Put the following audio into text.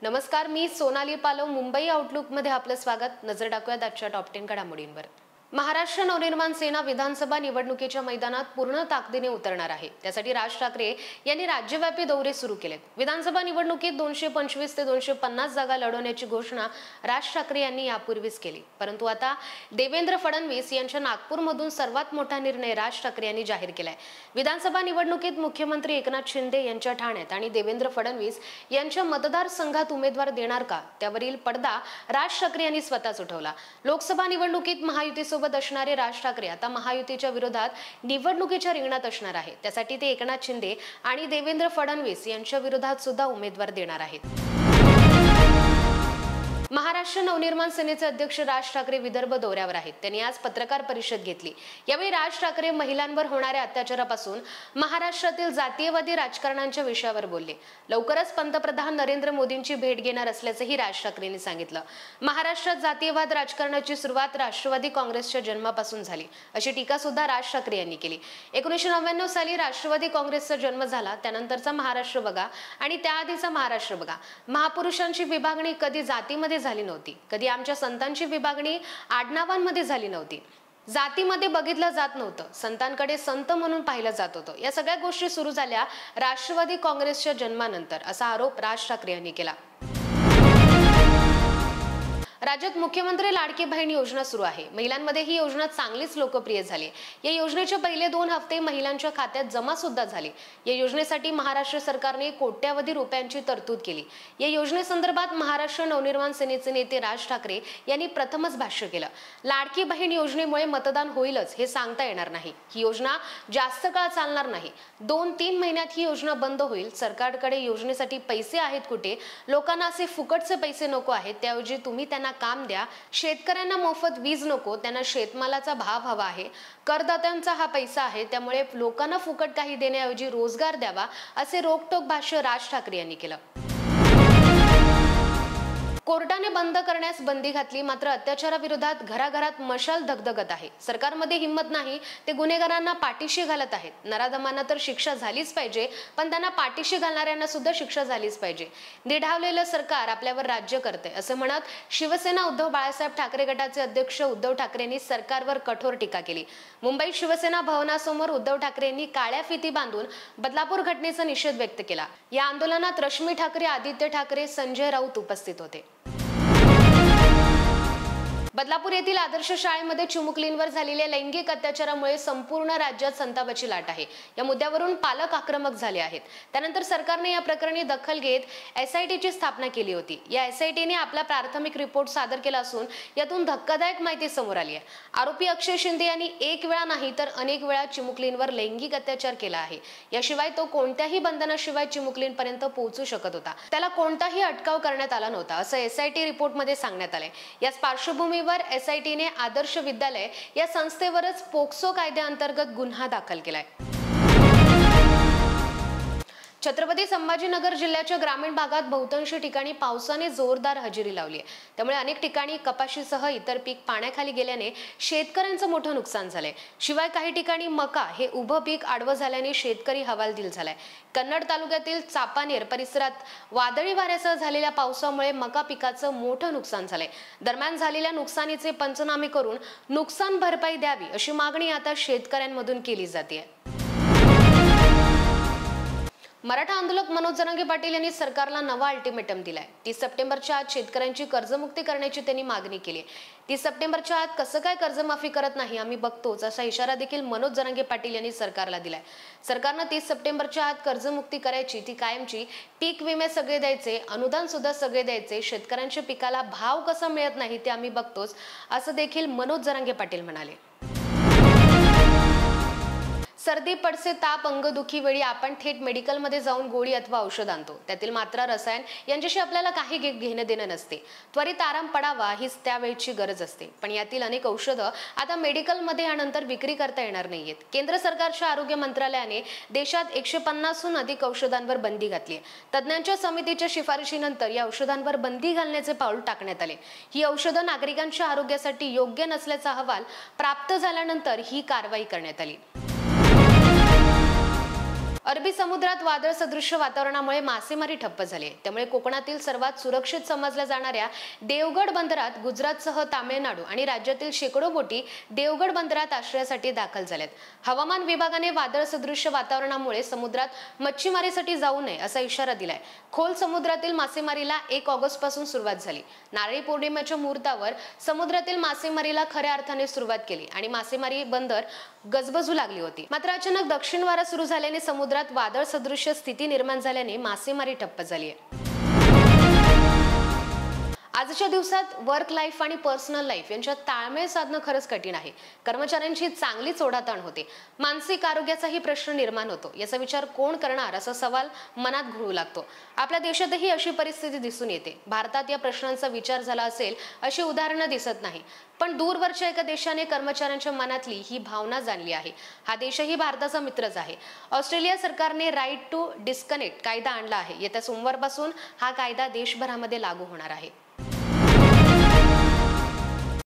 नमस्कार, मी सोनाली पालव. मुंबई आउटलुकमध्ये आपलं स्वागत. नजर टाकूयात आजच्या टॉप 10 घडामोडींवर. महाराष्ट्र नवनिर्माण सेना विधानसभा निवडणुकीच्या मैदानात पूर्ण ताकदीने उतरणार आहे. त्यासाठी राज ठाकरे यांनी राज्यव्यापी दौरे सुरू केलेत. विधानसभा निवडणुकीत 225 ते 250 जागा लढवण्याची घोषणा राज ठाकरे यांनी यापूर्वीच केली. परंतु आता देवेंद्र फडणवीस यांच्या नागपूरमधून सर्वात मोठा निर्णय राज ठाकरे यांनी जाहीर केलाय. विधानसभा निवडणुकीत मुख्यमंत्री एकनाथ शिंदे यांच्या ठाण्यात आणि देवेंद्र फडणवीस यांच्या मतदारसंघात उमेदवार देणार का, त्यावरील पडदा राज ठाकरे यांनी स्वतःच उठवला. लोकसभा निवडणुकीत महायुतीसोबत असणारे राज ठाकरे आता महायुतीच्या विरोधात निवडणुकीच्या रिंगणात असणार आहे. त्यासाठी ते एकनाथ शिंदे आणि देवेंद्र फडणवीस यांच्या विरोधात सुद्धा उमेदवार देणार आहेत. महाराष्ट्र नवनिर्माण सेनेचे अध्यक्ष राज ठाकरे विदर्भ दौऱ्यावर आहेत. त्यांनी आज पत्रकार परिषद घेतली. यावेळी राज ठाकरे महिलांवर होणाऱ्या अत्याचारापासून महाराष्ट्रातील जातीयवादी राजकारणाच्या विषयावर बोलले. लवकरच पंतप्रधान नरेंद्र मोदींची भेट घेणार असल्याचंही राज ठाकरेंनी सांगितलं. महाराष्ट्रात जातीयवाद राजकारणाची सुरुवात राष्ट्रवादी काँग्रेसच्या जन्मापासून झाली, अशी टीका सुद्धा राज ठाकरे यांनी केली. 1999 साली राष्ट्रवादी काँग्रेसचा जन्म झाला. त्यानंतरचा महाराष्ट्र बघा आणि त्याआधीचा महाराष्ट्र बघा. महापुरुषांची विभागणी कधी जातीमध्ये झाली नव्हती. कधी आमच्या संतांची विभागणी आडनावांमध्ये झाली नव्हती. जातीमध्ये बघितलं जात नव्हतं. संतांकडे संत म्हणून पाहिलं जात होतं. या सगळ्या गोष्टी सुरू झाल्या राष्ट्रवादी काँग्रेसच्या जन्मानंतर, असा आरोप राज ठाकरे यांनी केला. राज्यात मुख्यमंत्री लाडकी बहीण योजना सुरू आहे. महिलांमध्ये ही योजना चांगलीच लोकप्रिय झाली. या योजनेचे पहिले 2 हप्ते महिलांच्या खात्यात जमा सुद्धा झाले. या योजनेसाठी महाराष्ट्र सरकारने कोट्यावधी रुपयांची तरतूद केली. या योजनेसंदर्भात महाराष्ट्र नवनिर्माण सेनेचे नेते राज ठाकरे यांनी प्रथमच भाष्य केलं. लाडकी बहीण योजनेमुळे मतदान होईलच हे सांगता येणार नाही. ही योजना जास्त काळ चालणार नाही. 2-3 महिन्यात ही योजना बंद होईल. सरकारकडे योजनेसाठी पैसे आहेत कुठे? लोकांना असे फुकटचे पैसे नको आहेत. त्याऐवजी तुम्ही त्यांना काम द्या. शेतकऱ्यांना मोफत वीज नको, त्यांना शेतमालाचा भाव हवा आहे. करदात्यांचा हा पैसा आहे, त्यामुळे लोकांना फुकट काही देण्याऐवजी रोजगार द्यावा, असे रोकटोक भाष्य राज ठाकरे यांनी केलं. कोर्टाने बंद करण्यास बंदी घातली, मात्र अत्याचाराविरोधात घराघरात मशाल धगधगत आहे. सरकारमध्ये हिंमत नाही. ते गुन्हेगारांना पाठीशी घालत आहेत. नराधमांना तर शिक्षा झालीच पाहिजे, पण त्यांना पाठीशी घालणाऱ्यांना सुद्धा शिक्षा झालीच पाहिजे. निढावलेलं सरकार आपल्यावर राज्य करते, असं म्हणत शिवसेना उद्धव बाळासाहेब ठाकरे गटाचे अध्यक्ष उद्धव ठाकरेंनी सरकारवर कठोर टीका केली. मुंबईत शिवसेना भवनासमोर उद्धव ठाकरेंनी काळ्या फिती बांधून बदलापूर घटनेचा निषेध व्यक्त केला. या आंदोलनात रश्मी ठाकरे, आदित्य ठाकरे, संजय राऊत उपस्थित होते. बदलापूर येथील आदर्श शाळेमध्ये चिमुकलींवर झालेल्या लैंगिक अत्याचारामुळे संपूर्ण राज्यात संतापाची लाट आहे. या मुद्द्यावरून पालक आक्रमक झाले आहेत. त्यानंतर सरकारने या प्रकरणी दखल घेत SITची स्थापना केली होती. या SITने आपला प्राथमिक रिपोर्ट सादर केला असून यातून धक्कादायक माहिती समोर आली आहे. आरोपी अक्षय शिंदे यांनी एक वेळा नाही तर अनेक वेळा चिमुकलींवर लैंगिक अत्याचार केला आहे. याशिवाय तो कोणत्याही बंधनाशिवाय चिमुकलींपर्यंत पोहोचू शकत होता. त्याला कोणताही अटकाव करण्यात आला नव्हता, असं SIT रिपोर्टमध्ये सांगण्यात आलंय. याच पार्श्वभूमीवर SITने आदर्श विद्यालय या संस्थेवरच पोक्सो कायद्याअंतर्गत गुन्हा दाखल केलाय. छत्रपती संभाजीनगर जिल्ह्याच्या ग्रामीण भागात बहुतांश ठिकाणी पावसाने जोरदार हजेरी लावली आहे. त्यामुळे अनेक ठिकाणी कपाशीसह इतर पीक पाण्याखाली गेल्याने शेतकऱ्यांचं मोठं नुकसान झालंय. शिवाय काही ठिकाणी मका हे उभं पीक आडवं झाल्याने शेतकरी हवालदिल झालाय. कन्नड तालुक्यातील चापानेर परिसरात वादळी वाऱ्यासह झालेल्या पावसामुळे मका पिकाचं मोठं नुकसान झालंय. दरम्यान झालेल्या नुकसानीचे पंचनामे करून नुकसान भरपाई द्यावी, अशी मागणी आता शेतकऱ्यांमधून केली जाते. मराठा आंदोलक मनोज जरांगे पाटील यांनी सरकारला नवा अल्टिमेटम दिलाय. 30 सप्टेंबरच्या आत शेतकऱ्यांची कर्जमुक्ती करण्याची त्यांनी मागणी केली. 30 सप्टेंबरच्या आत कसं काय कर्जमाफी करत नाही आम्ही बघतोच, असा इशारा देखील मनोज जरांगे पाटील यांनी सरकारला दिलाय. सरकारनं 30 सप्टेंबरच्या आत कर्जमुक्ती करायची, ती कायमची. पीक विमे सगळे द्यायचे, अनुदान सुद्धा सगळे द्यायचे. शेतकऱ्यांच्या पिकाला भाव कसा मिळत नाही ते आम्ही बघतोच, असं देखील मनोज जरांगे पाटील म्हणाले. सर्दी, पडसे, ताप, अंगदुखी वेळी आपण थेट मेडिकलमध्ये जाऊन गोळी अथवा औषध आणतो. त्यातील मात्रा, रसायन यांच्याशी आपल्याला काही घेणं देणं नसते. त्वरित आराम पडावा हीच त्यावेळची गरज असते. पण यातील अनेक औषधं आता मेडिकलमध्ये यानंतर विक्री करता येणार नाहीयेत. केंद्र सरकारच्या आरोग्य मंत्रालयाने देशात 150हून अधिक औषधांवर बंदी घातली आहे. तज्ज्ञांच्या समितीच्या शिफारशीनंतर या औषधांवर बंदी घालण्याचे पाऊल टाकण्यात आले. ही औषधं नागरिकांच्या आरोग्यासाठी योग्य नसल्याचा अहवाल प्राप्त झाल्यानंतर ही कारवाई करण्यात आली. अरबी समुद्रात वादळ सदृश्य वातावरणामुळे मासेमारी ठप्प झाली आहे। त्यामुळे कोकणातील सर्वात सुरक्षित समजल्या जाणाऱ्या देवगड बंदरात गुजरातसह तामिळनाडू आणि राज्यातील शेकडो बोटी देवगड बंदरात आश्रयासाठी दाखल झाल्यात। हवामान विभागाने वादळ सदृश्य वातावरणामुळे समुद्रात मच्छीमारीसाठी जाऊ नये असा इशारा दिलाय। खोल समुद्रातील मासेमारीला 1 ऑगस्ट पासून सुरुवात झाली। नारळी पौर्णिमेच्या मुहूर्तावर समुद्रातील मासेमारीला खऱ्या अर्थाने सुरुवात केली आणि मासेमारी बंदर गजबजू लागली होती। मात्र अचानक दक्षिण वारा सुरू झाल्याने समुद्रात वादळ सदृश्य स्थिती निर्माण झाल्याने मासेमारी ठप्प झाली आहे। आजच्या दिवसात वर्क लाईफ आणि पर्सनल लाईफ यांच्यात ताळमेळ साधणं खरंच कठीण आहे। कर्मचाऱ्यांची चांगलीच ओढाताण होते, मानसिक आरोग्याचाही प्रश्न निर्माण होतो। याचा विचार कोण करणार असा सवाल मनात घोळू लागतो। आपल्या देशातही अशी परिस्थिती दिसून येते। भारतात या प्रश्नांचा विचार झाला असेल अशी उदाहरणं दिसत नाही, पण दूरवरच्या एका देशाने कर्मचाऱ्यांच्या मनातली ही भावना जाणली आहे। हा देशही भारताचा मित्रच आहे। ऑस्ट्रेलिया सरकारने राईट टू डिस्कनेक्ट कायदा आणला आहे। येत्या सोमवारपासून हा कायदा देशभरामध्ये लागू होणार आहे।